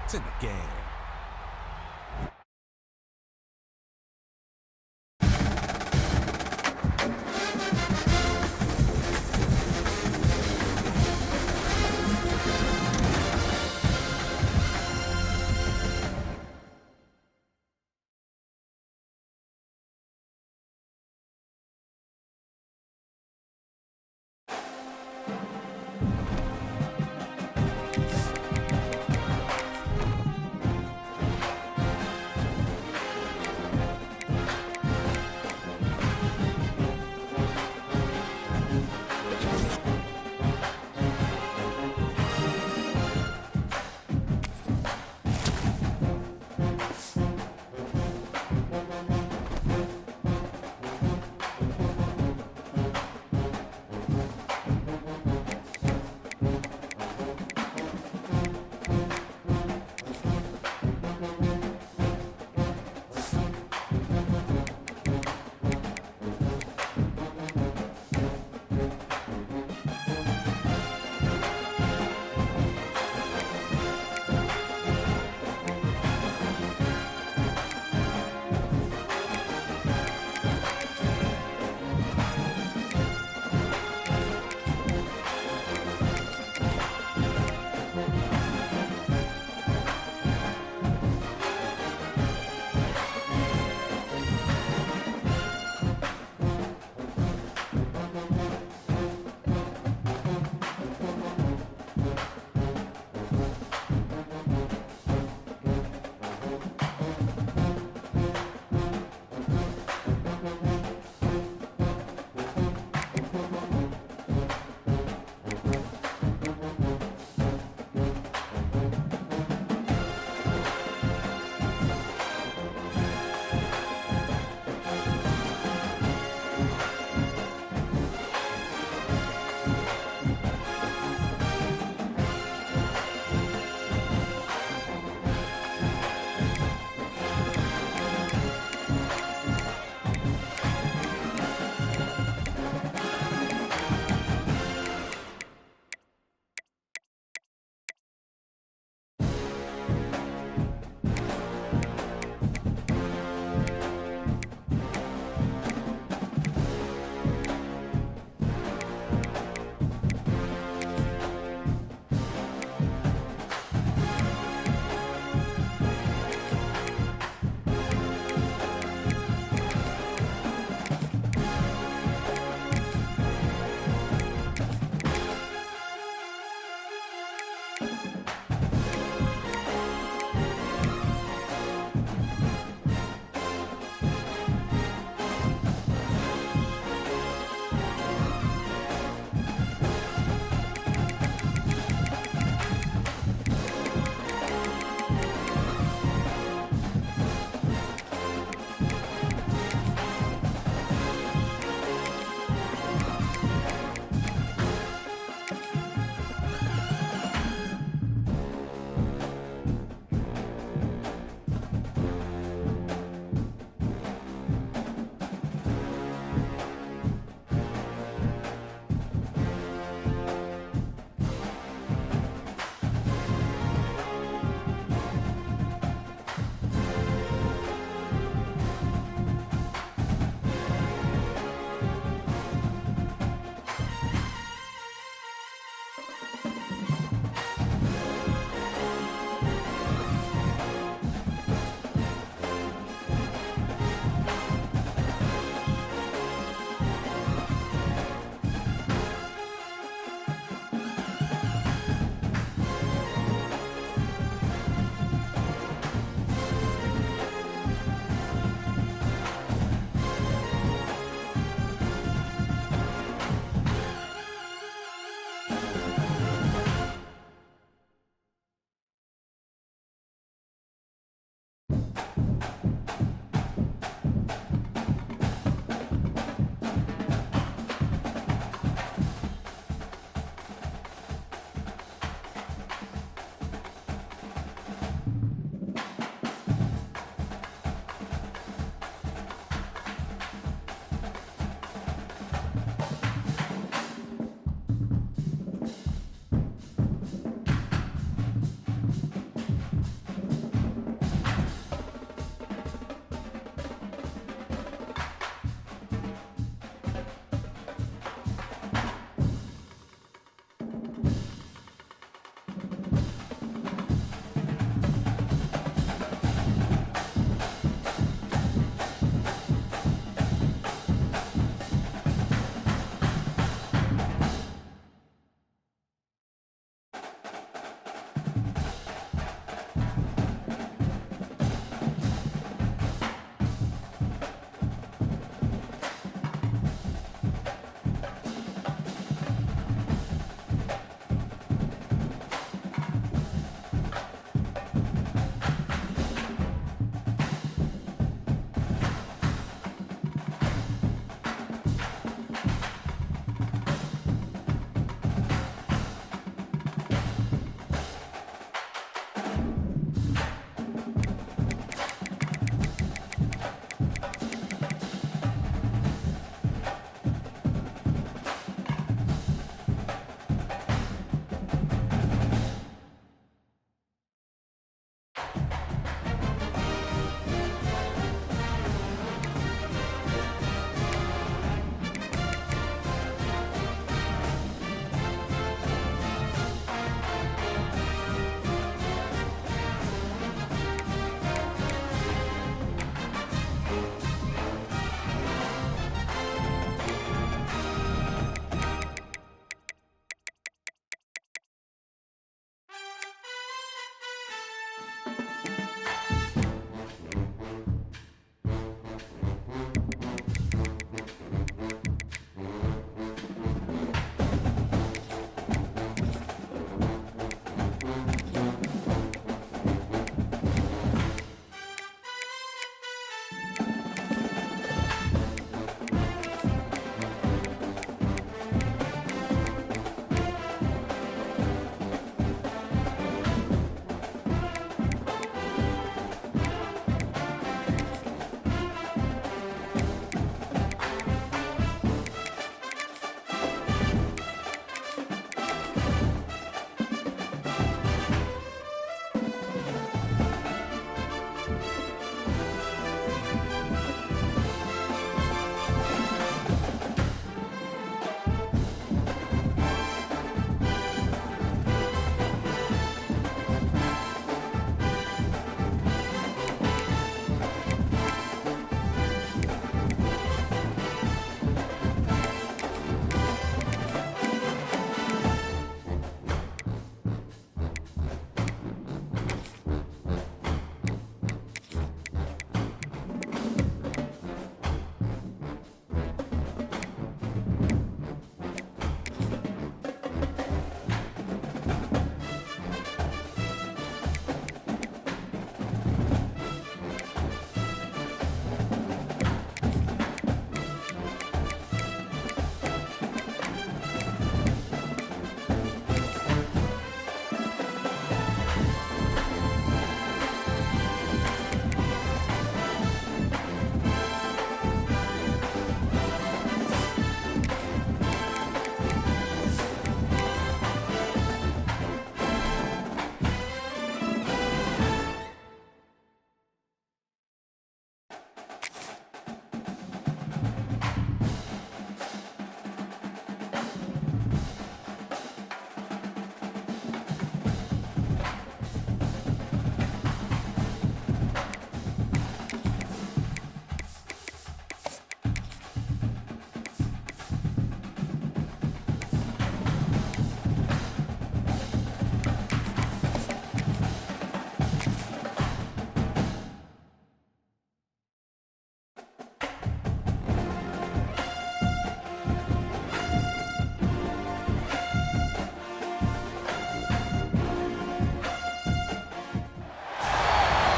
points in the game.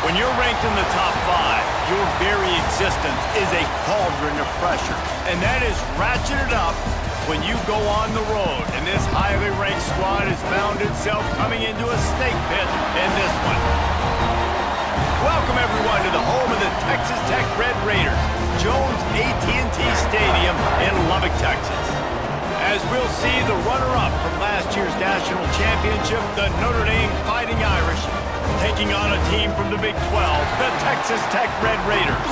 When you're ranked in the top 5, your very existence is a cauldron of pressure. And that is ratcheted up when you go on the road. And this highly ranked squad has found itself coming into a snake pit in this one. Welcome, everyone, to the home of the Texas Tech Red Raiders, Jones AT&T Stadium in Lubbock, Texas. As we'll see the runner-up from last year's national championship, the Notre Dame Fighting Irish, taking on a team from the Big 12, the Texas Tech Red Raiders.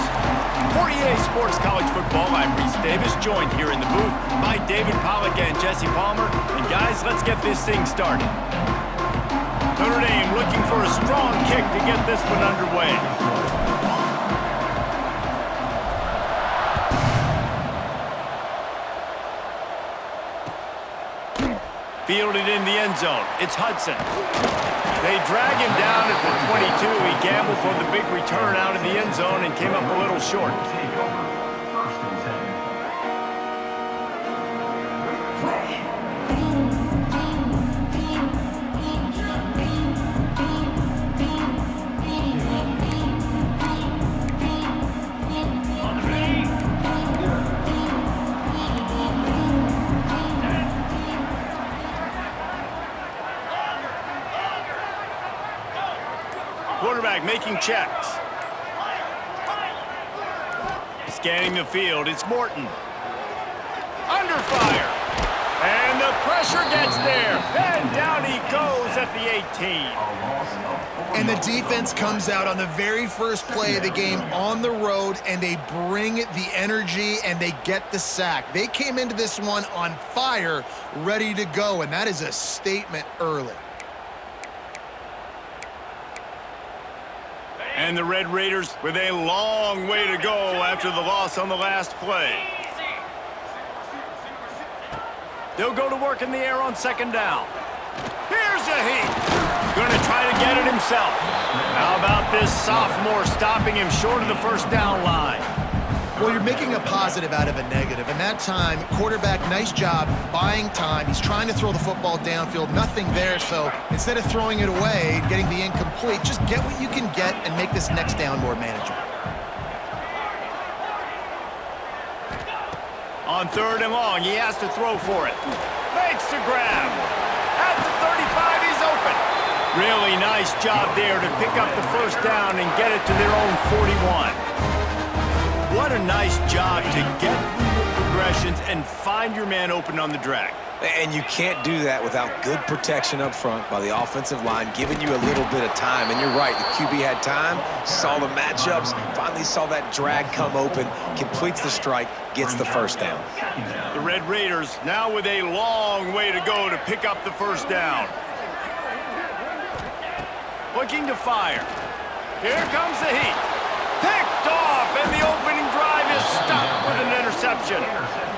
For EA Sports College Football, I'm Reese Davis, joined here in the booth by David Pollack and Jesse Palmer. And guys, let's get this thing started. Notre Dame looking for a strong kick to get this one underway. Fielded in the end zone. It's Hudson. They drag him down at the 22. He gambled for the big return out of the end zone and came up a little short. Quarterback making checks. Scanning the field, it's Morton. Under fire. And the pressure gets there. And down he goes at the 18. And the defense comes out on the very first play of the game on the road, and they bring the energy, and they get the sack. They came into this one on fire, ready to go, and that is a statement early. And the Red Raiders with a long way to go after the loss on the last play. They'll go to work in the air on second down. Here's a heat. Going to try to get it himself. How about this sophomore stopping him short of the first down line? Well, you're making a positive out of a negative. And that time, quarterback, nice job buying time. He's trying to throw the football downfield. Nothing there. So instead of throwing it away, getting the incomplete, just get what you can get and make this next down more manageable. On third and long, he has to throw for it. Makes the grab. At the 35, he's open. Really nice job there to pick up the first down and get it to their own 41. What a nice job to get through the progressions and find your man open on the drag. And you can't do that without good protection up front by the offensive line, giving you a little bit of time. And you're right, the QB had time, saw the matchups, finally saw that drag come open, completes the strike, gets the first down. The Red Raiders now with a long way to go to pick up the first down. Looking to fire. Here comes the heat. Picked off, and the opening drive is stopped with an interception.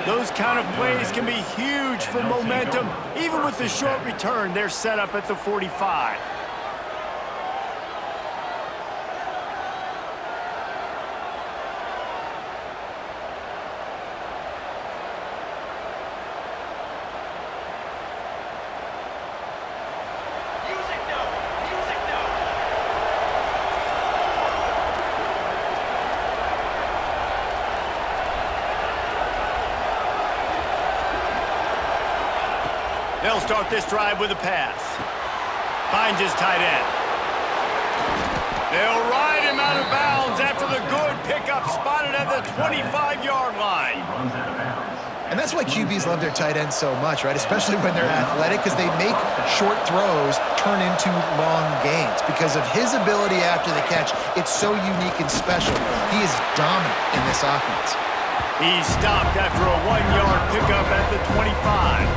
Those kind of plays can be huge for momentum. Even with the short return, they're set up at the 45. They'll start this drive with a pass. Finds his tight end. They'll ride him out of bounds after the good pickup spotted at the 25-yard line. And that's why QBs love their tight ends so much, right? Especially when they're athletic, because they make short throws turn into long gains. Because of his ability after the catch, it's so unique and special. He is dominant in this offense. He's stopped after a 1-yard pickup at the 25.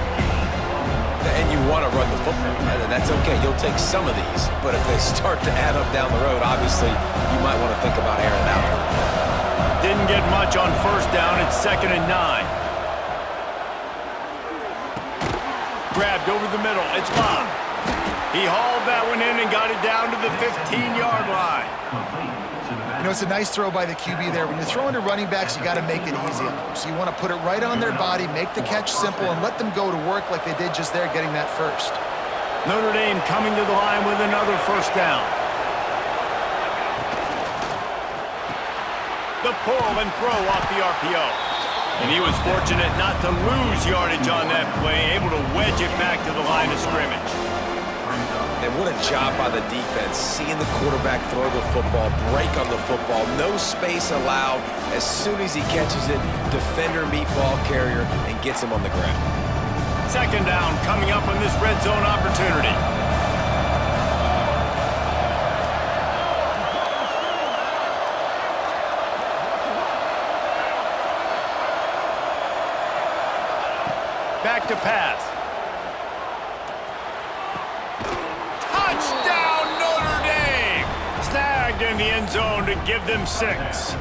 And you want to run the football, right? And that's okay. You'll take some of these. But if they start to add up down the road, obviously, you might want to think about airing out a little bit. Didn't get much on first down. It's 2nd and 9. Grabbed over the middle. It's Bob. He hauled that one in and got it down to the 15-yard line. You know, it's a nice throw by the QB there. When you're throwing to running backs, you got to make it easy on them. So you want to put it right on their body, make the catch simple, and let them go to work like they did just there, getting that first. Notre Dame coming to the line with another first down. the pull and throw off the RPO. And he was fortunate not to lose yardage on that play, able to wedge it back to the line of scrimmage. And what a job by the defense, seeing the quarterback throw the football, break on the football, no space allowed. As soon as he catches it, defender meet ball carrier and gets him on the ground. Second down coming up on this red zone opportunity. Back to pass. Touchdown, Notre Dame! Snagged in the end zone to give them 6.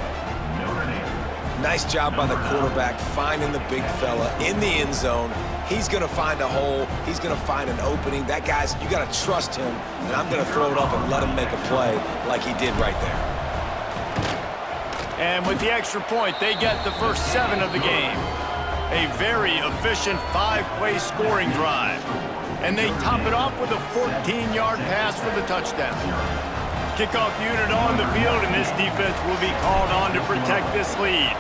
Nice job by the quarterback finding the big fella in the end zone. He's going to find a hole. He's going to find an opening. That guy's, you got to trust him, and I'm going to throw it up and let him make a play like he did right there. And with the extra point, they get the first 7 of the game. A very efficient 5-play scoring drive. And they top it off with a 14-yard pass for the touchdown. Kickoff unit on the field, and this defense will be called on to protect this lead.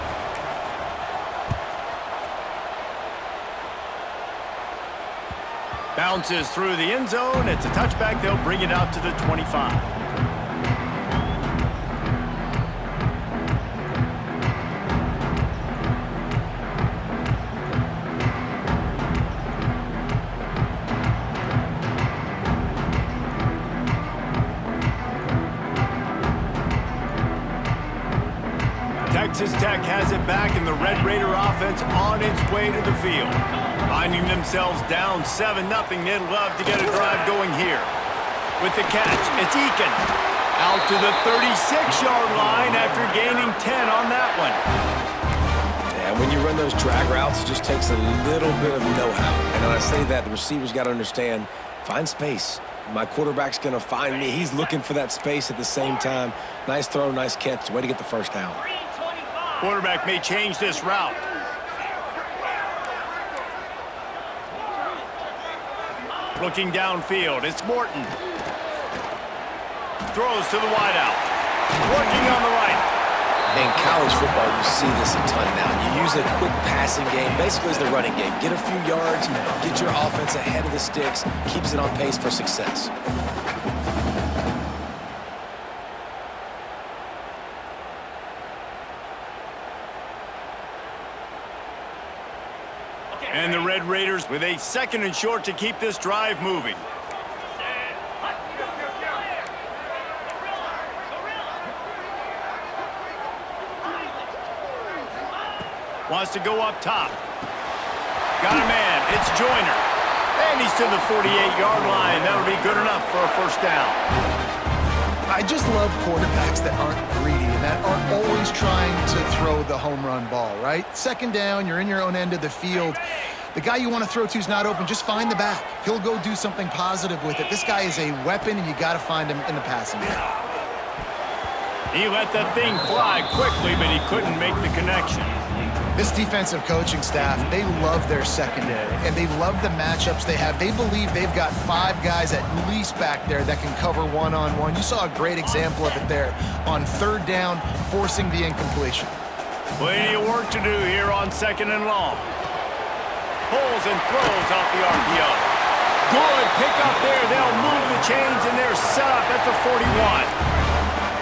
Bounces through the end zone. It's a touchback. They'll bring it out to the 25. Texas Tech has it back, and the Red Raider offense on its way to the field. Finding themselves down 7-0, they'd love to get a drive going here. With the catch, it's Eakin. Out to the 36-yard line after gaining 10 on that one. And when you run those drag routes, it just takes a little bit of know-how. And when I say that, the receivers got to understand, find space. My quarterback's going to find me. He's looking for that space at the same time. Nice throw, nice catch. Way to get the first down. Quarterback may change this route. Looking downfield, it's Morton. Throws to the wideout. Working on the right. In college football, you see this a ton now. You use a quick passing game, basically as the running game. Get a few yards, get your offense ahead of the sticks, keeps it on pace for success. And the Red Raiders with a 2nd and short to keep this drive moving. Wants to go up top. Got a man. It's Joyner. And he's to the 48-yard line. That'll be good enough for a first down. I just love quarterbacks that aren't greedy and that aren't always trying to throw the home run ball, right? 2nd down, you're in your own end of the field. The guy you want to throw to is not open. Just find the back. He'll go do something positive with it. This guy is a weapon, and you got to find him in the passing game. He let that thing fly quickly, but he couldn't make the connection. This defensive coaching staff, they love their secondary, and they love the matchups they have. They believe they've got 5 guys at least back there that can cover one-on-one. You saw a great example of it there on 3rd down, forcing the incompletion. Plenty of work to do here on 2nd and long. Pulls and throws off the RPO. Good pickup there. They'll move the chains, and they're set up at the 41.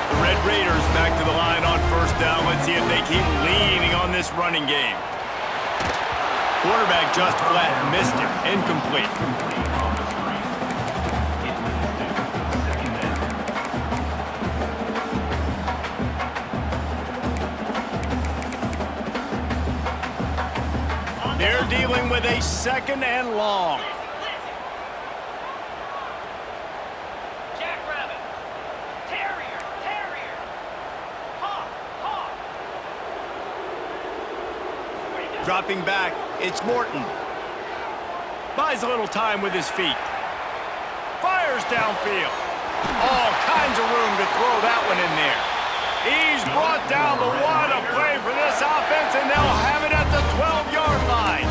The Red Raiders back to the line on 1st down. Let's see if they keep leaning on this running game. Quarterback just flat missed it. Incomplete. They're dealing with a 2nd and long. Dropping back, it's Morton. Buys a little time with his feet. Fires downfield. All kinds of room to throw that one in there. He's brought down the one. A play for this offense, and they'll have it at the 12-yard line.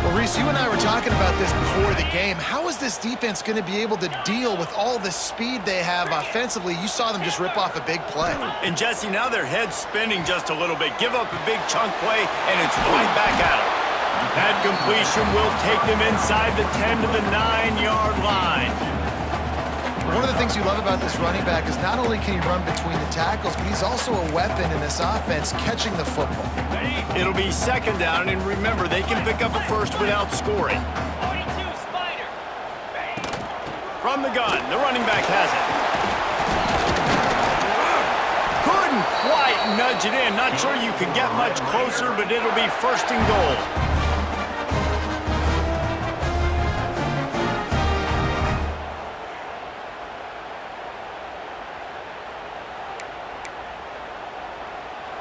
Well, Reese, you and I were talking about this before the game. How is this defense going to be able to deal with all the speed they have offensively? You saw them just rip off a big play. And Jesse, now their head's spinning just a little bit. Give up a big chunk play, and it's right back at them. That completion will take them inside the 10 to the 9-yard line. One of the things you love about this running back is not only can he run between the tackles, but he's also a weapon in this offense catching the football. It'll be second down, and remember, they can pick up a first without scoring. From the gun, the running back has it. Couldn't quite nudge it in. Not sure you could get much closer, but it'll be first and goal.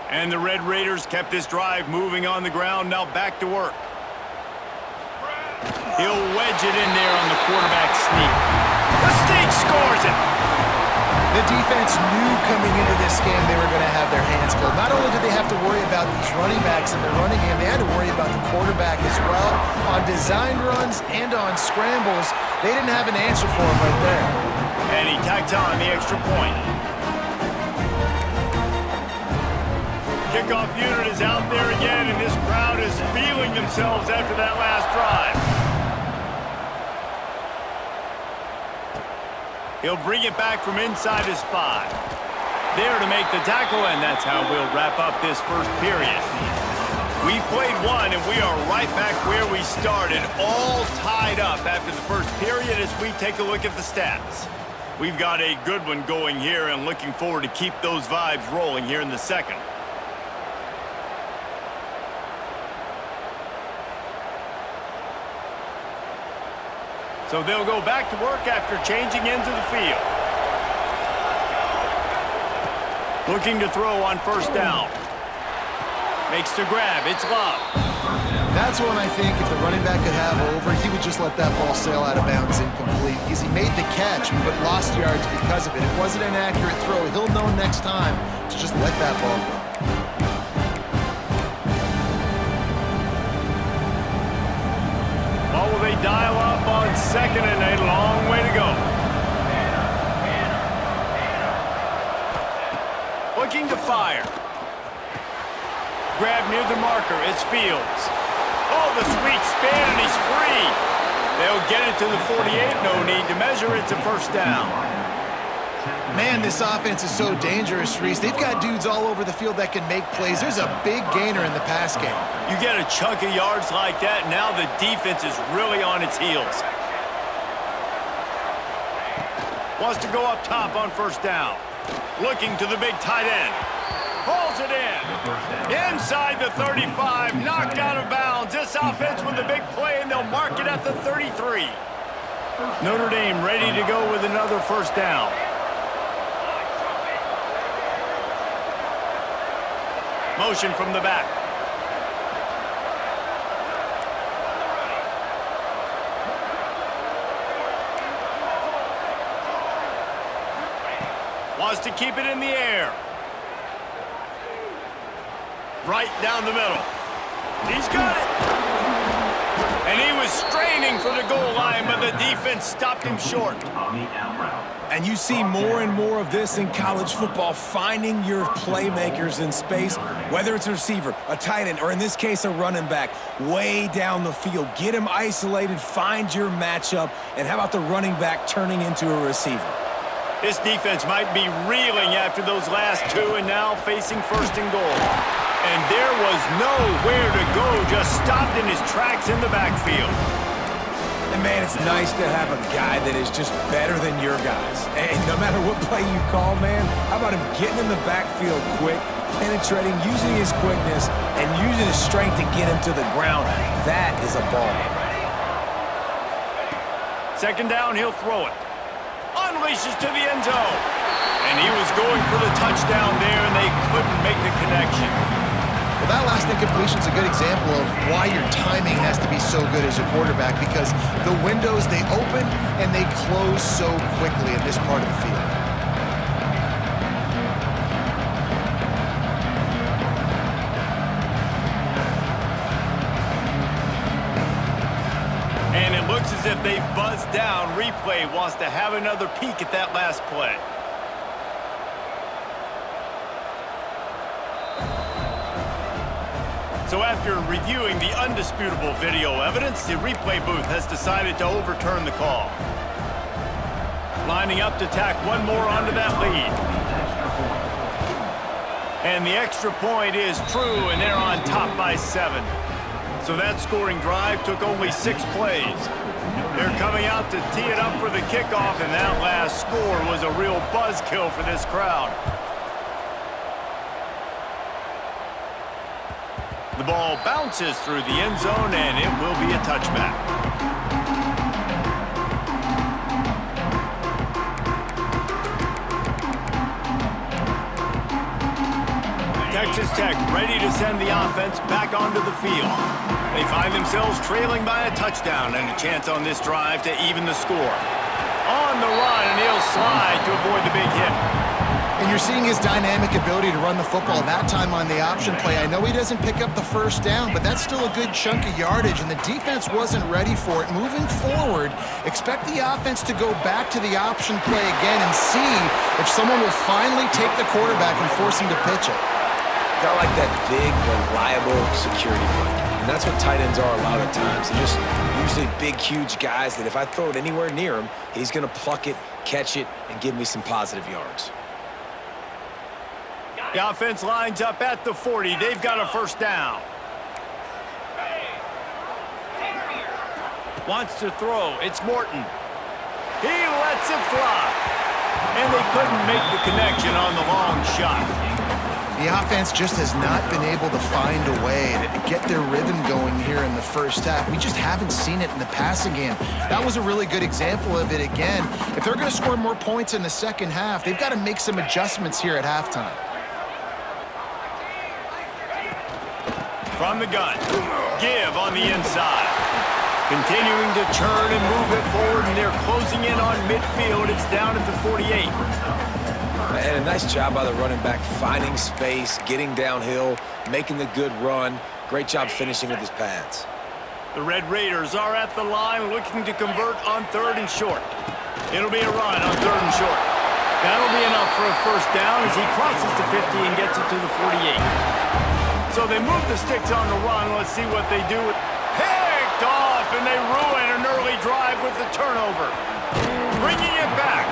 And the Red Raiders kept this drive moving on the ground. Now back to work. He'll wedge it in there on the quarterback sneak. The sneak scores it. The defense knew coming into this game they were going to have their hands full. Not only did they have to worry about these running backs in the running game, they had to worry about the quarterback as well. On designed runs and on scrambles, they didn't have an answer for him right there. And he tacks on the extra point. Kickoff unit is out there again, and this crowd is feeling themselves after that last drive. He'll bring it back from inside his 5. There to make the tackle, and that's how we'll wrap up this first period. We've played one, and we are right back where we started, all tied up after the first period as we take a look at the stats. We've got a good one going here, and looking forward to keep those vibes rolling here in the second. So they'll go back to work after changing into the field. Looking to throw on first down. Makes the grab. It's Love. That's one I think if the running back could have over, he would just let that ball sail out of bounds incomplete. Because he made the catch, but lost yards because of it. It wasn't an accurate throw. He'll know next time to just let that ball go. Oh, will they dial up on second and a long way to go. Looking to fire. Grab near the marker. It's Fields. Oh, the sweet spin, and he's free. They'll get it to the 48. No need to measure. It's a first down. Man, this offense is so dangerous, Reese. They've got dudes all over the field that can make plays. There's a big gainer in the pass game. You get a chunk of yards like that, now the defense is really on its heels. Wants to go up top on first down. Looking to the big tight end. Pulls it in. Inside the 35, knocked out of bounds. This offense with a big play, and they'll mark it at the 33. Notre Dame ready to go with another first down. Motion from the back. Wants to keep it in the air. Right down the middle. He's got it. And he was straining for the goal line, but the defense stopped him short. And you see more and more of this in college football, finding your playmakers in space, whether it's a receiver, a tight end, or in this case, a running back, way down the field. Get him isolated, find your matchup, and how about the running back turning into a receiver? This defense might be reeling after those last two and now facing first and goal. And there was nowhere to go, just stopped in his tracks in the backfield. And, man, it's nice to have a guy that is just better than your guys. And no matter what play you call, man, how about him getting in the backfield quick, penetrating, using his quickness, and using his strength to get him to the ground. That is a ball. Second down, he'll throw it. Unleashes to the end zone. And he was going for the touchdown there, and they couldn't make the connection. Well, that last incompletion is a good example of why your timing has to be so good as a quarterback, because the windows, they open and they close so quickly in this part of the field. And it looks as if they've buzzed down. Replay wants to have another peek at that last play. So after reviewing the undisputable video evidence, the replay booth has decided to overturn the call. Lining up to tack one more onto that lead. And the extra point is true, and they're on top by 7. So that scoring drive took only 6 plays. They're coming out to tee it up for the kickoff, and that last score was a real buzzkill for this crowd. The ball bounces through the end zone, and it will be a touchback. Texas Tech ready to send the offense back onto the field. They find themselves trailing by a touchdown and a chance on this drive to even the score. On the run, and he'll slide to avoid the big hit. And you're seeing his dynamic ability to run the football that time on the option play. I know he doesn't pick up the first down, but that's still a good chunk of yardage, and the defense wasn't ready for it. Moving forward, expect the offense to go back to the option play again and see if someone will finally take the quarterback and force him to pitch it. Got like that big, reliable security blanket. And that's what tight ends are a lot of times. They're just usually big, huge guys that if I throw it anywhere near him, he's going to pluck it, catch it, and give me some positive yards. The offense lines up at the 40. They've got a first down. Wants to throw. It's Morton. He lets it fly. And they couldn't make the connection on the long shot. The offense just has not been able to find a way to get their rhythm going here in the first half. We just haven't seen it in the passing game. That was a really good example of it again. If they're going to score more points in the second half, they've got to make some adjustments here at halftime. From the gun, give on the inside. Continuing to churn and move it forward, and they're closing in on midfield. It's down at the 48. And a nice job by the running back, finding space, getting downhill, making the good run. Great job finishing with his pads. The Red Raiders are at the line looking to convert on 3rd and short. It'll be a run on 3rd and short. That'll be enough for a first down as he crosses the 50 and gets it to the 48. So they move the sticks on the run. Let's see what they do. Picked off, and they ruin an early drive with the turnover. Bringing it back.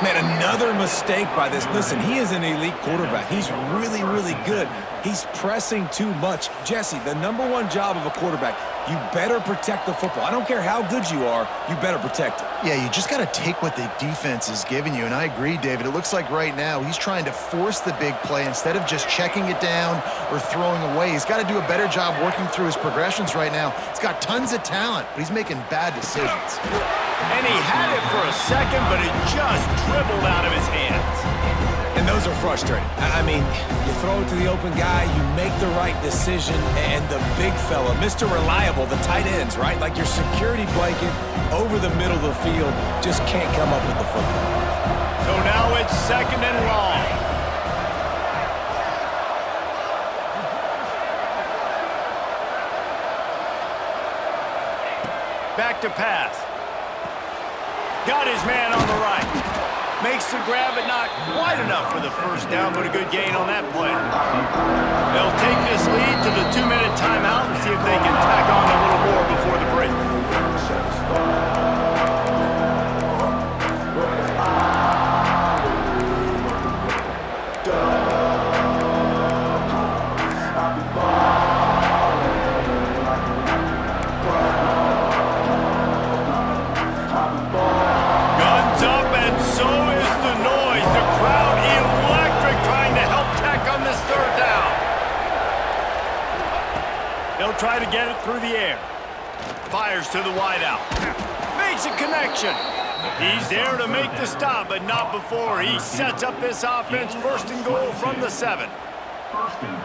Man, another mistake by this. Listen, he is an elite quarterback. He's really, really good. He's pressing too much. Jesse, the #1 job of a quarterback, you better protect the football. I don't care how good you are, you better protect it. Yeah, you just got to take what the defense is giving you, and I agree, David. It looks like right now he's trying to force the big play instead of just checking it down or throwing away. He's got to do a better job working through his progressions right now. He's got tons of talent, but he's making bad decisions. And he had it for a second, but it just dribbled out of his hands. And those are frustrating. I mean, you throw it to the open guy, you make the right decision, and the big fella, Mr. Reliable, the tight ends, right? Like your security blanket over the middle of the field, just can't come up with the football. So now it's 2nd and long. Back to pass. Got his man on the right. Makes the grab, but not quite enough for the first down, but a good gain on that play. They'll take this lead to the 2-minute timeout and see if they can tack on a little more before the break. They'll try to get it through the air. Fires to the wideout. Makes a connection. He's there to make the stop, but not before he sets up this offense 1st and goal from the 7.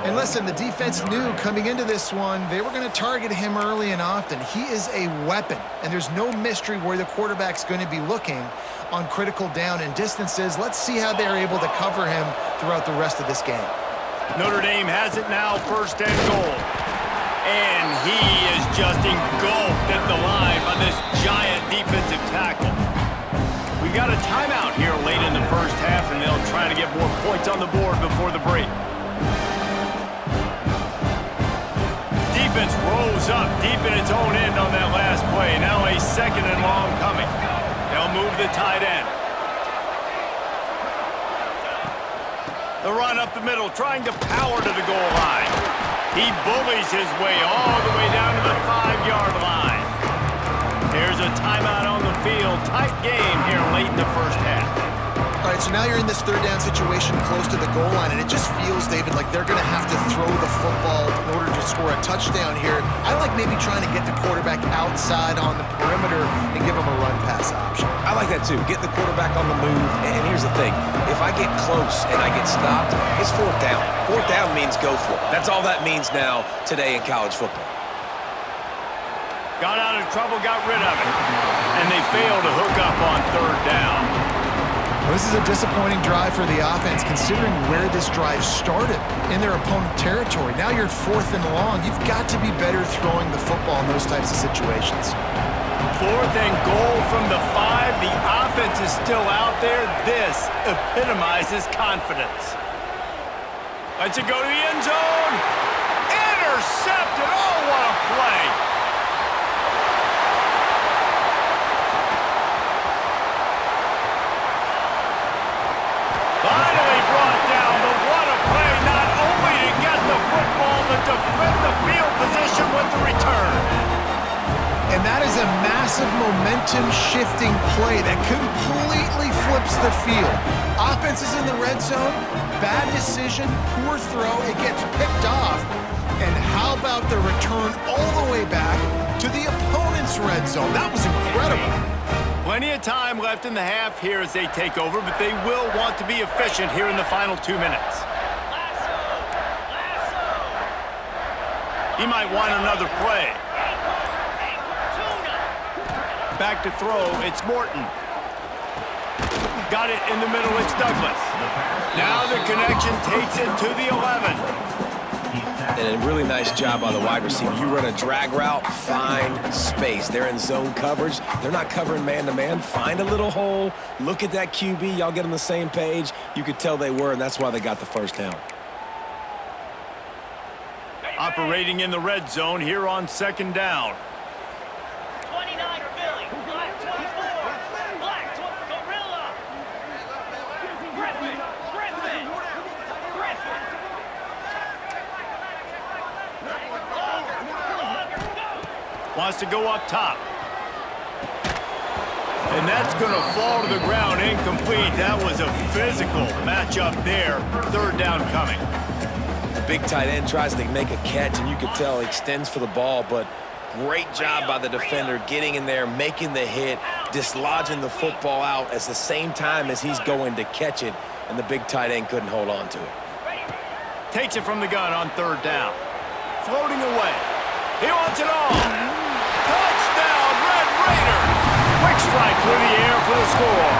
And listen, the defense knew coming into this one, they were going to target him early and often. He is a weapon, and there's no mystery where the quarterback's going to be looking on critical down and distances. Let's see how they're able to cover him throughout the rest of this game. Notre Dame has it now, 1st and goal. And he is just engulfed at the line by points on the board before the break. Defense rose up deep in its own end on that last play. Now a 2nd and long coming. They'll move the tight end. The run up the middle, trying to power to the goal line. He bullies his way all the way down to the 5-yard line. There's a timeout on the field. Tight game here late in the first half. All right, so now you're in this 3rd down situation close to the goal line, and it just feels, David, like they're going to have to throw the football in order to score a touchdown here. I like maybe trying to get the quarterback outside on the perimeter and give him a run-pass option. I like that too. Get the quarterback on the move. And here's the thing. If I get close and I get stopped, it's 4th down. 4th down means go for it. That's all that means now today in college football. Got out of trouble, got rid of it. And they fail to hook up on 3rd down. Well, this is a disappointing drive for the offense, considering where this drive started in their opponent territory. Now you're at 4th and long. You've got to be better throwing the football in those types of situations. 4th and goal from the 5. The offense is still out there. This epitomizes confidence. Lets it go to the end zone. Intercepted. Oh, what a play. Finally brought down, but what a play, not only to get the football, but to flip the field position with the return. And that is a massive momentum-shifting play that completely flips the field. Offense is in the red zone, bad decision, poor throw, it gets picked off. And how about the return all the way back to the opponent's red zone? That was incredible. Plenty of time left in the half here as they take over, but they will want to be efficient here in the final 2 minutes. He might want another play. Back to throw, it's Morton. Got it in the middle, it's Douglas. Now the connection takes it to the 11. And a really nice job by the wide receiver. You run a drag route, find space. They're in zone coverage. They're not covering man-to-man. Find a little hole. Look at that QB. Y'all get on the same page. You could tell they were, and that's why they got the 1st down. Operating in the red zone here on 2nd down. 29 Philly, black 24, black Gorilla. Griffin. Wants to go up top. And that's going to fall to the ground, incomplete. That was a physical matchup there. 3rd down coming. The big tight end tries to make a catch, and you could tell he extends for the ball, but great job by the defender getting in there, making the hit, dislodging the football out at the same time as he's going to catch it, and the big tight end couldn't hold on to it. Takes it from the gun on 3rd down. Floating away. He wants it all. Touchdown, Red Raiders! Quick strike through the air for the score.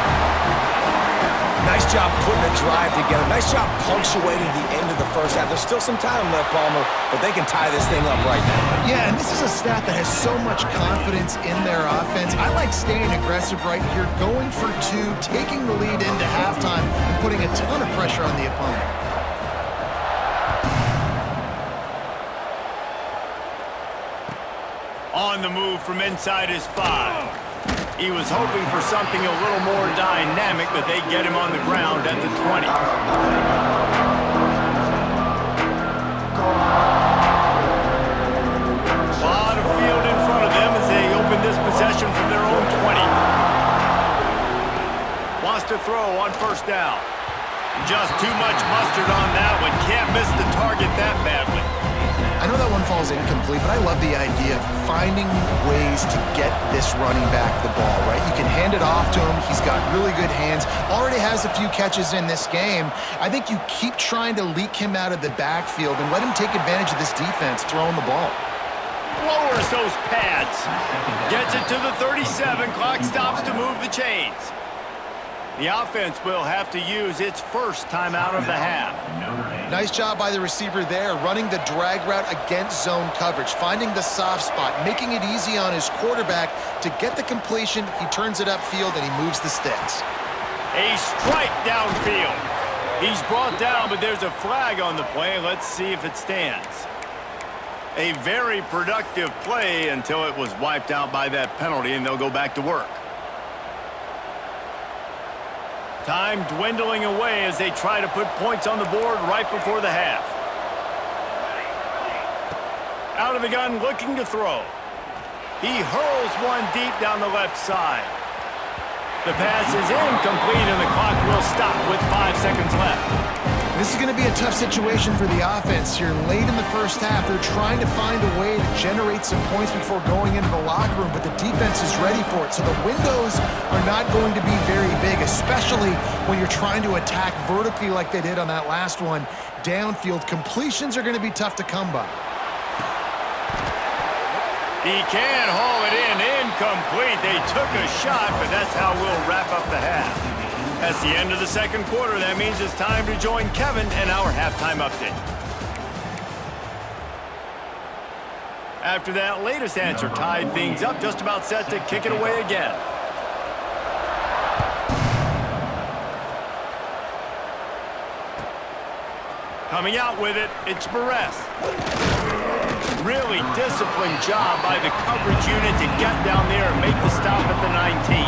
Nice job putting a drive together. Nice job punctuating the end of the first half. There's still some time left, Palmer, but they can tie this thing up right now. Yeah, and this is a staff that has so much confidence in their offense. I like staying aggressive right here, going for 2, taking the lead into halftime, and putting a ton of pressure on the opponent. On the move from inside his 5. He was hoping for something a little more dynamic, but they get him on the ground at the 20. A lot of field in front of them as they open this possession from their own 20. Wants to throw on 1st down. Just too much mustard on that one. Can't miss the target that badly. I know that one falls incomplete, but I love the idea of finding ways to get this running back the ball, right? You can hand it off to him. He's got really good hands. Already has a few catches in this game. I think you keep trying to leak him out of the backfield and let him take advantage of this defense throwing the ball. Lowers those pads. Gets it to the 37. Clock stops to move the chains. The offense will have to use its 1st timeout of the half. Nice job by the receiver there, running the drag route against zone coverage, finding the soft spot, making it easy on his quarterback to get the completion. He turns it upfield, and he moves the sticks. A strike downfield. He's brought down, but there's a flag on the play. Let's see if it stands. A very productive play until it was wiped out by that penalty, and they'll go back to work. Time dwindling away as they try to put points on the board right before the half. Out of the gun, looking to throw. He hurls one deep down the left side. The pass is incomplete, and the clock will stop with 5 seconds left. This is going to be a tough situation for the offense here. Late in the first half, they're trying to find a way to generate some points before going into the locker room, but the defense is ready for it. So the windows are not going to be very big, especially when you're trying to attack vertically like they did on that last one. Downfield completions are going to be tough to come by. He can haul it in, incomplete. They took a shot, but that's how we'll wrap up the half. That's the end of the second quarter. That means it's time to join Kevin in our halftime update. After that latest answer tied things up, just about set to kick it away again. Coming out with it, it's Barres. Really disciplined job by the coverage unit to get down there and make the stop at the 19.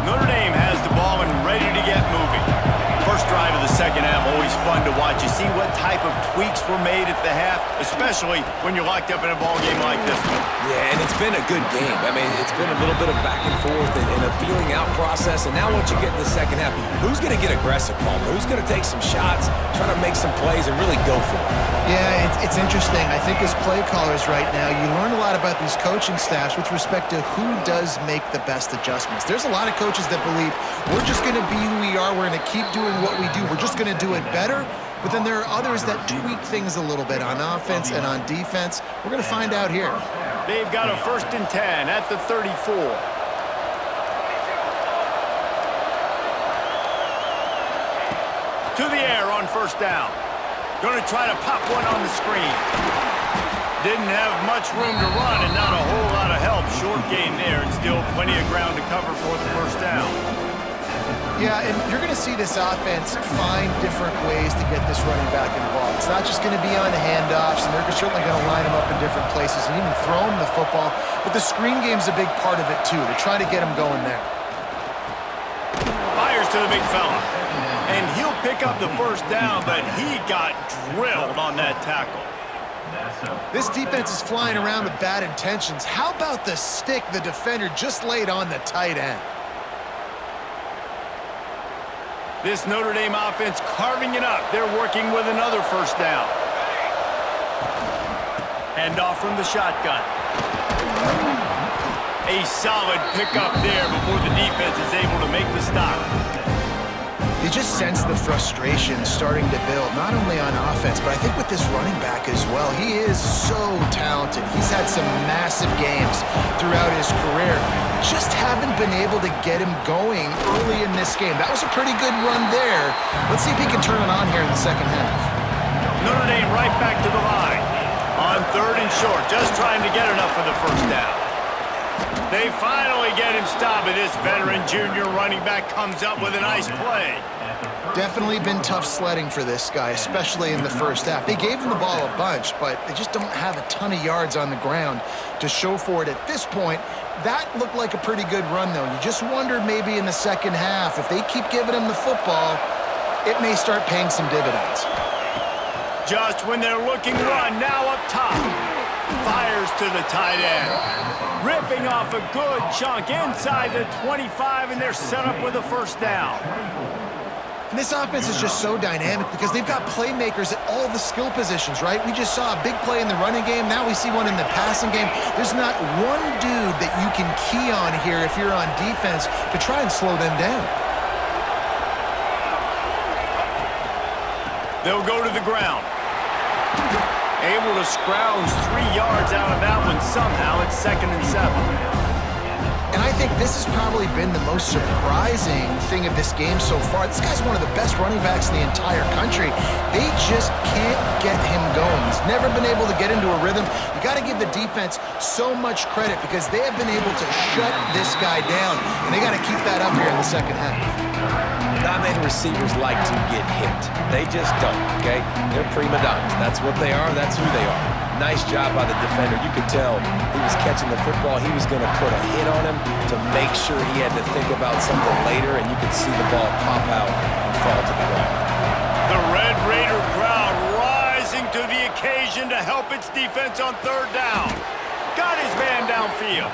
Notre Dame has the ball and ready to get moving. First drive of the second half, always fun to watch. You see what type of tweaks were made at the half, especially when you're locked up in a ball game like this one. Yeah, and it's been a good game. I mean, it's been a little bit of back and forth and a feeling out process. And now once you get in the second half, who's going to get aggressive, Palmer? Who's going to take some shots, try to make some plays, and really go for it? Yeah, it's interesting. I think as play callers right now, you learn a lot about these coaching staffs with respect to who does make the best adjustments. There's a lot of coaches that believe we're just going to be who we are. We're going to keep doing what we do. We're just going to do it better. But then there are others that tweak things a little bit on offense and on defense. We're going to find out here. They've got a 1st and 10 at the 34. To the air on 1st down. Going to try to pop one on the screen. Didn't have much room to run and not a whole lot of help. Short gain there and still plenty of ground to cover for the 1st down. Yeah, and you're going to see this offense find different ways to get this running back involved. It's not just going to be on handoffs, and they're certainly going to line him up in different places and even throw him the football. But the screen game's a big part of it, too. They try to get him going there. Fires to the big fella. And he'll pick up the 1st down, but he got drilled on that tackle. This defense is flying around with bad intentions. How about the stick the defender just laid on the tight end? This Notre Dame offense carving it up. They're working with another 1st down. Handoff from the shotgun. A solid pickup there before the defense is able to make the stop. You just sense the frustration starting to build, not only on offense, but I think with this running back as well. He is so talented. He's had some massive games throughout his career. Just haven't been able to get him going early in this game. That was a pretty good run there. Let's see if he can turn it on here in the second half. Notre Dame right back to the line. On 3rd and short, just trying to get enough for the 1st down. They finally get him stopped, and this veteran junior running back comes up with a nice play. Definitely been tough sledding for this guy, especially in the first half. They gave him the ball a bunch, but they just don't have a ton of yards on the ground to show for it at this point. That looked like a pretty good run, though. You just wonder maybe in the second half, if they keep giving him the football, it may start paying some dividends. Just when they're looking run, now up top. Fires to the tight end. Ripping off a good chunk inside the 25, and they're set up with a 1st down. And this offense is just so dynamic because they've got playmakers at all the skill positions, right? We just saw a big play in the running game. Now we see one in the passing game. There's not one dude that you can key on here if you're on defense to try and slow them down. They'll go to the ground. Able to scrounge 3 yards out of that one somehow. It's 2nd and 7. And I think this has probably been the most surprising thing of this game so far. This guy's one of the best running backs in the entire country. They just can't get him going. He's never been able to get into a rhythm. You got to give the defense so much credit because they have been able to shut this guy down, and they got to keep that up here in the second half. Not many receivers like to get hit. They just don't, okay? They're prima donnas. That's what they are. That's who they are. Nice job by the defender. You could tell he was catching the football. He was going to put a hit on him to make sure he had to think about something later, and you could see the ball pop out and fall to the ground. The Red Raider crowd rising to the occasion to help its defense on third down. Got his man downfield.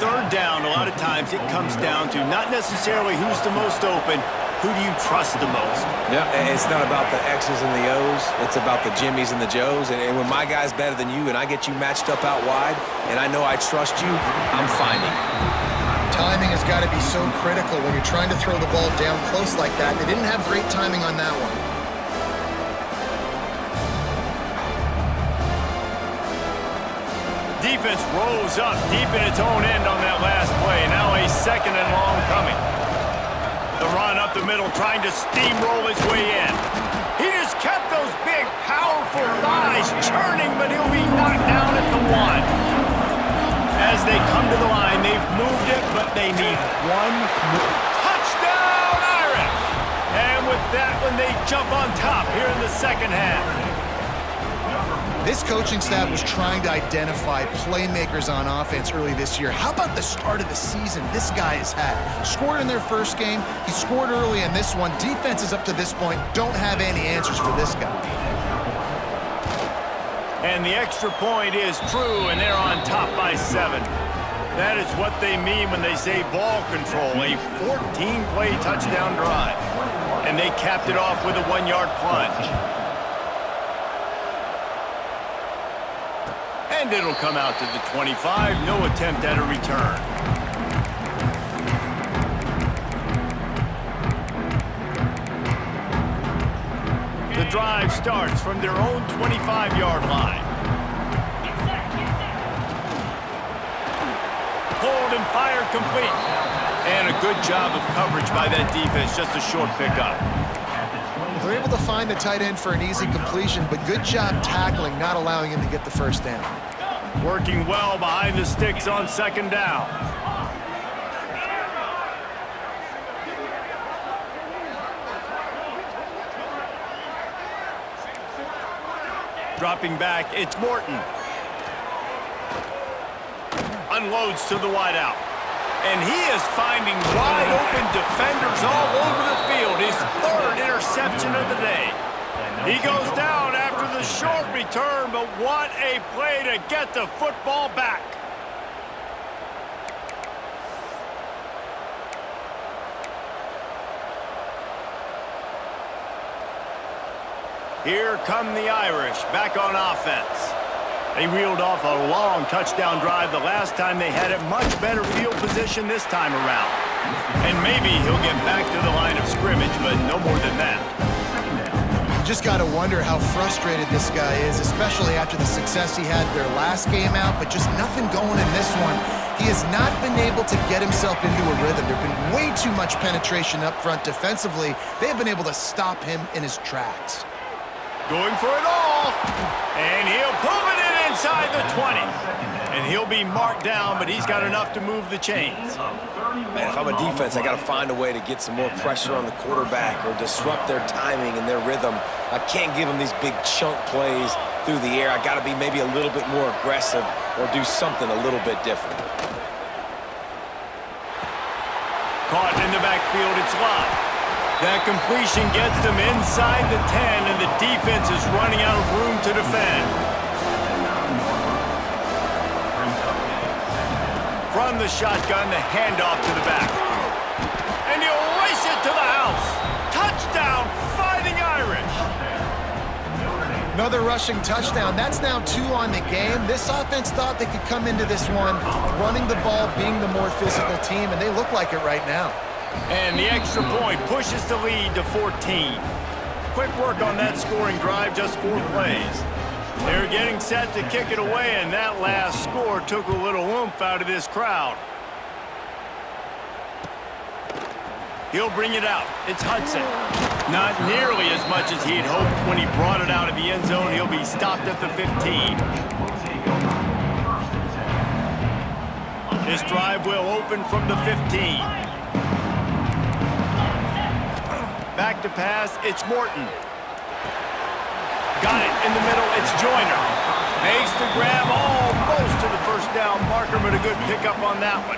Third down, a lot of times it comes down to not necessarily who's the most open, who do you trust the most? Yeah, it's not about the X's and the O's. It's about the Jimmies and the Joes. And when my guy's better than you and I get you matched up out wide and I know I trust you, I'm finding you. Timing has got to be so critical when you're trying to throw the ball down close like that. They didn't have great timing on that one. Defense rolls up deep in its own end on that last play. Now a second and long coming. The run up the middle, trying to steamroll his way in. He just kept those big, powerful thighs churning, but he'll be knocked down at the one. As they come to the line, they've moved it, but they need one more. Touchdown, Irish! And with that one, they jump on top here in the second half. This coaching staff was trying to identify playmakers on offense early this year. How about the start of the season this guy has had? Scored in their first game. He scored early in this one. Defenses up to this point don't have any answers for this guy. And the extra point is true, and they're on top by 7. That is what they mean when they say ball control, a 14-play touchdown drive. And they capped it off with a 1-yard plunge. And it'll come out to the 25. No attempt at a return. The drive starts from their own 25-yard line. Pulled and fired complete. And a good job of coverage by that defense. Just a short pickup. They're able to find the tight end for an easy completion, but good job tackling, not allowing him to get the first down. Working well behind the sticks on second down. Dropping back, it's Morton. Unloads to the wideout. And he is finding wide-open defenders all over the field. His third interception of the day. He goes down after the short return, but what a play to get the football back. Here come the Irish back on offense. They reeled off a long touchdown drive the last time. They had a much better field position this time around. And maybe he'll get back to the line of scrimmage, but no more than that. You just got to wonder how frustrated this guy is, especially after the success he had their last game out, but just nothing going in this one. He has not been able to get himself into a rhythm. There's been way too much penetration up front defensively. They've been able to stop him in his tracks. Going for it all, and he'll pull it in inside the 20. And he'll be marked down, but he's got enough to move the chains. Man, if I'm a defense, I got to find a way to get some more pressure on the quarterback or disrupt their timing and their rhythm. I can't give them these big chunk plays through the air. I got to be maybe a little bit more aggressive or do something a little bit different. Caught in the backfield, it's Love. That completion gets them inside the 10, and the defense is running out of room to defend. From the shotgun, the handoff to the back. And he'll race it to the house. Touchdown, Fighting Irish. Another rushing touchdown. That's now 2 on the game. This offense thought they could come into this one running the ball, being the more physical team, and they look like it right now. And the extra point pushes the lead to 14. Quick work on that scoring drive, just 4 plays. They're getting set to kick it away, and that last score took a little oomph out of this crowd. He'll bring it out. It's Hudson. Not nearly as much as he had hoped when he brought it out of the end zone. He'll be stopped at the 15. This drive will open from the 15. Back to pass, it's Morton. Got it in the middle, it's Joyner. Makes the grab almost to the first down marker, but a good pickup on that one.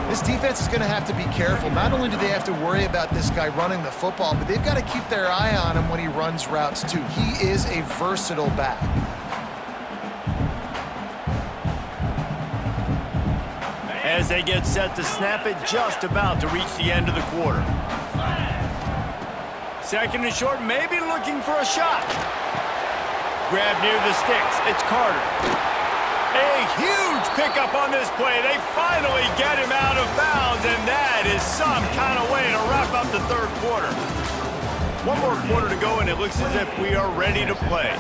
This defense is going to have to be careful. Not only do they have to worry about this guy running the football, but they've got to keep their eye on him when he runs routes too. He is a versatile back. As they get set to snap it, just about to reach the end of the quarter. Second and short, maybe looking for a shot. Grab near the sticks, it's Carter. A huge pickup on this play. They finally get him out of bounds, and that is some kind of way to wrap up the third quarter. One more quarter to go, and it looks as if we are ready to play.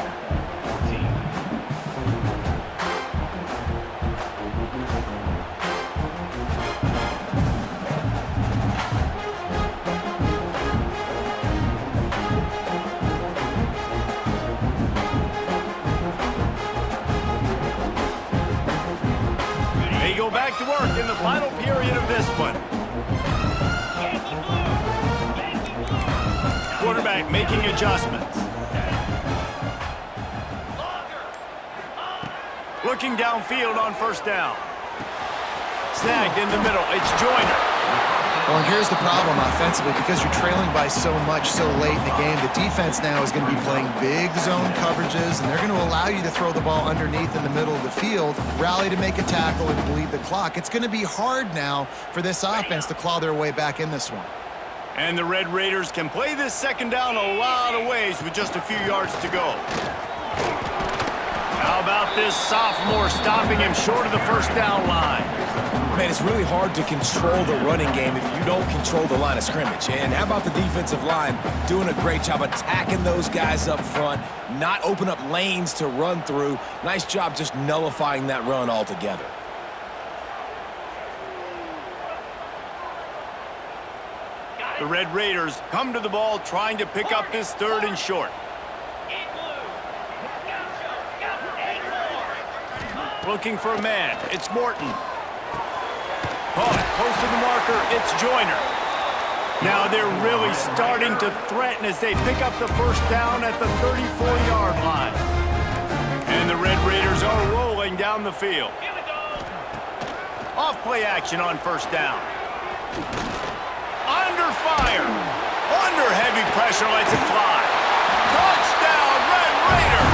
Go back to work in the final period of this one. Quarterback making adjustments. Looking downfield on first down. Snagged in the middle. It's Joyner. Well, and here's the problem offensively. Because you're trailing by so much so late in the game, the defense now is going to be playing big zone coverages, and they're going to allow you to throw the ball underneath in the middle of the field, rally to make a tackle, and bleed the clock. It's going to be hard now for this offense to claw their way back in this one. And the Red Raiders can play this second down a lot of ways with just a few yards to go. How about this sophomore stopping him short of the first down line? Man, it's really hard to control the running game if you don't control the line of scrimmage. And how about the defensive line doing a great job attacking those guys up front, not open up lanes to run through. Nice job just nullifying that run altogether. The Red Raiders come to the ball trying to pick up this third and short. Looking for a man. It's Morton. Caught close to the marker. It's Joyner. Now they're really starting to threaten as they pick up the first down at the 34-yard line. And the Red Raiders are rolling down the field. Off play action on first down. Under fire. Under heavy pressure, lets it fly. Touchdown, Red Raiders!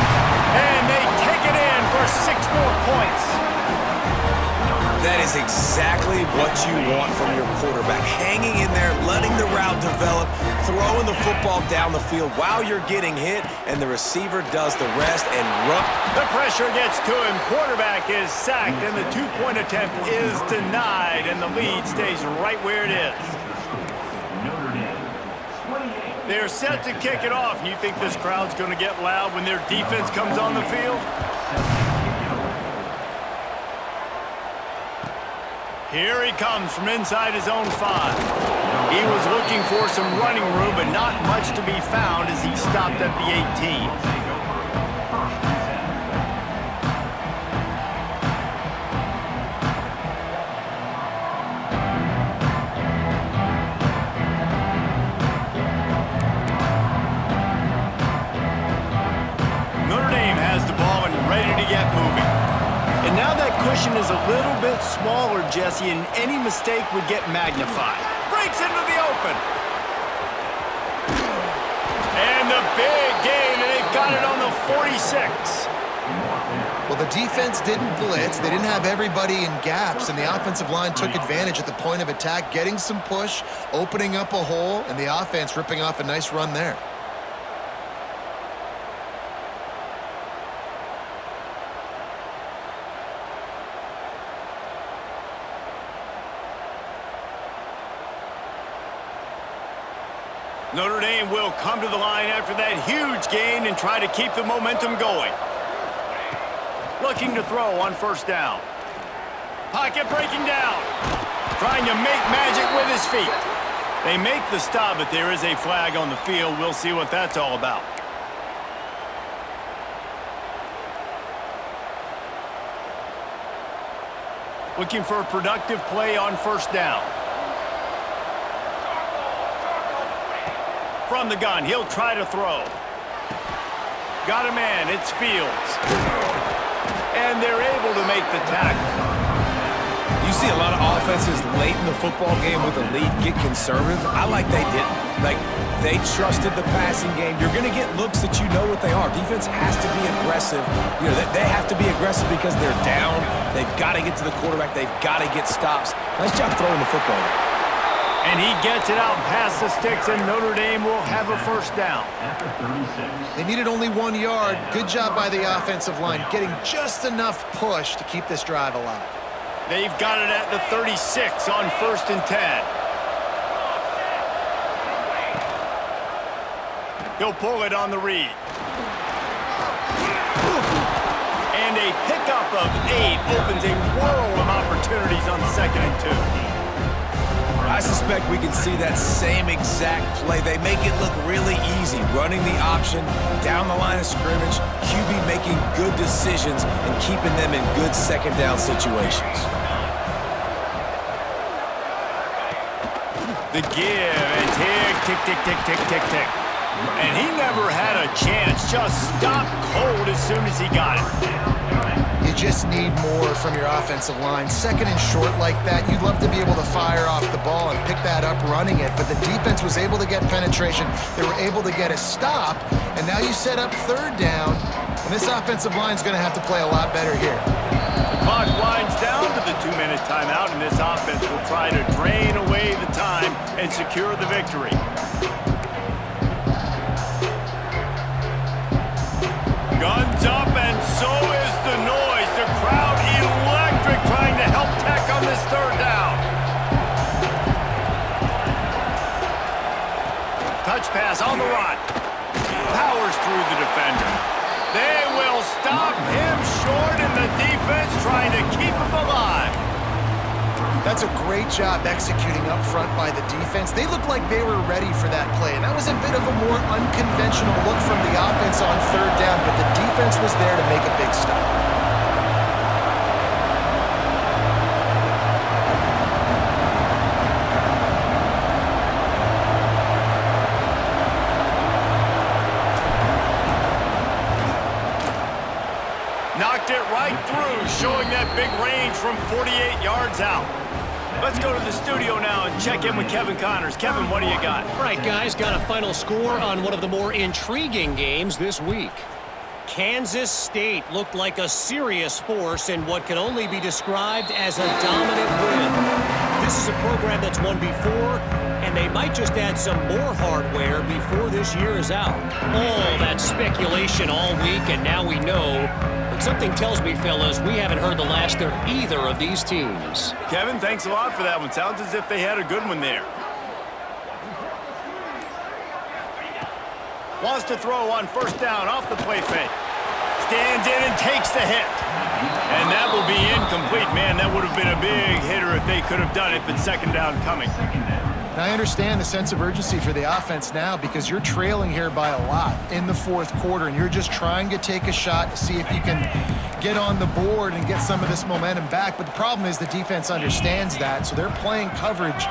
And they take it in for 6 more points. That is exactly what you want from your quarterback. Hanging in there, letting the route develop, throwing the football down the field while you're getting hit, and the receiver does the rest and run. The pressure gets to him. Quarterback is sacked, and the 2-point attempt is denied, and the lead stays right where it is. They're set to kick it off, and you think this crowd's going to get loud when their defense comes on the field? Here he comes from inside his own 5. He was looking for some running room, but not much to be found as he stopped at the 18. And now that cushion is a little bit smaller, Jesse, and any mistake would get magnified. Breaks into the open. And the big gain, and they've got it on the 46. Well, the defense didn't blitz. They didn't have everybody in gaps, and the offensive line took advantage at the point of attack, getting some push, opening up a hole, and the offense ripping off a nice run there. Notre Dame will come to the line after that huge gain and try to keep the momentum going. Looking to throw on first down. Pocket breaking down. Trying to make magic with his feet. They make the stop, but there is a flag on the field. We'll see what that's all about. Looking for a productive play on first down. From the gun, he'll try to throw. Got a man, it's Fields. And they're able to make the tackle. You see a lot of offenses late in the football game with a lead get conservative. I like they didn't. Like, they trusted the passing game. You're going to get looks that you know what they are. Defense has to be aggressive. You know, they have to be aggressive because they're down. They've got to get to the quarterback. They've got to get stops. Nice job throwing the football. And he gets it out past the sticks, and Notre Dame will have a first down. They needed only 1 yard. Good job by the offensive line, getting just enough push to keep this drive alive. They've got it at the 36 on 1st and 10. He'll pull it on the read. And a pickup of 8 opens a world of opportunities on 2nd and 2. I suspect we can see that same exact play. They make it look really easy, running the option down the line of scrimmage, QB making good decisions and keeping them in good second down situations. The give and tick, tick, tick, tick, tick, tick, tick. And he never had a chance, just stopped cold as soon as he got it. You just need more from your offensive line. 2nd and short like that, you'd love to be able to fire off the ball and pick that up running it, but the defense was able to get penetration. They were able to get a stop, and now you set up 3rd down, and this offensive line is going to have to play a lot better here. The clock winds down to the 2-minute timeout, and this offense will try to drain away the time and secure the victory. Guns up, and so is the noise. The crowd electric, trying to help Tech on this 3rd down. Touch pass on the run. Powers through the defender. They will stop him short, and the defense trying to keep him alive. That's a great job executing up front by the defense. They looked like they were ready for that play, and that was a bit of a more unconventional look from the offense on 3rd down, but the defense was there to make a big stop. Knocked it right through, showing that big range from 48 yards out. Let's go to the studio now and check in with Kevin Connors. Kevin, what do you got? All right, guys, got a final score on one of the more intriguing games this week. Kansas State looked like a serious force in what can only be described as a dominant win. This is a program that's won before, and they might just add some more hardware before this year is out. All that speculation all week, and now we know. But something tells me, fellas, we haven't heard the last of either of these teams. Kevin, thanks a lot for that one. Sounds as if they had a good one there. Wants to throw on 1st down off the play fake. Stands in and takes the hit. And that will be incomplete. Man, that would have been a big hitter if they could have done it, but 2nd down coming. And I understand the sense of urgency for the offense now because you're trailing here by a lot in the 4th quarter, and you're just trying to take a shot to see if you can get on the board and get some of this momentum back. But the problem is the defense understands that, so they're playing coverage,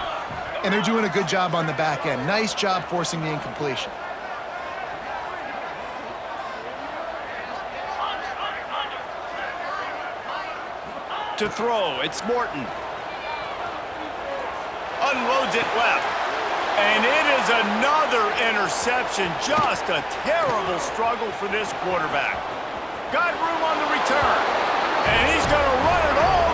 and they're doing a good job on the back end. Nice job forcing the incompletion. To throw, it's Morton. Unloads it left. And it is another interception. Just a terrible struggle for this quarterback. Got room on the return. And he's going to run it all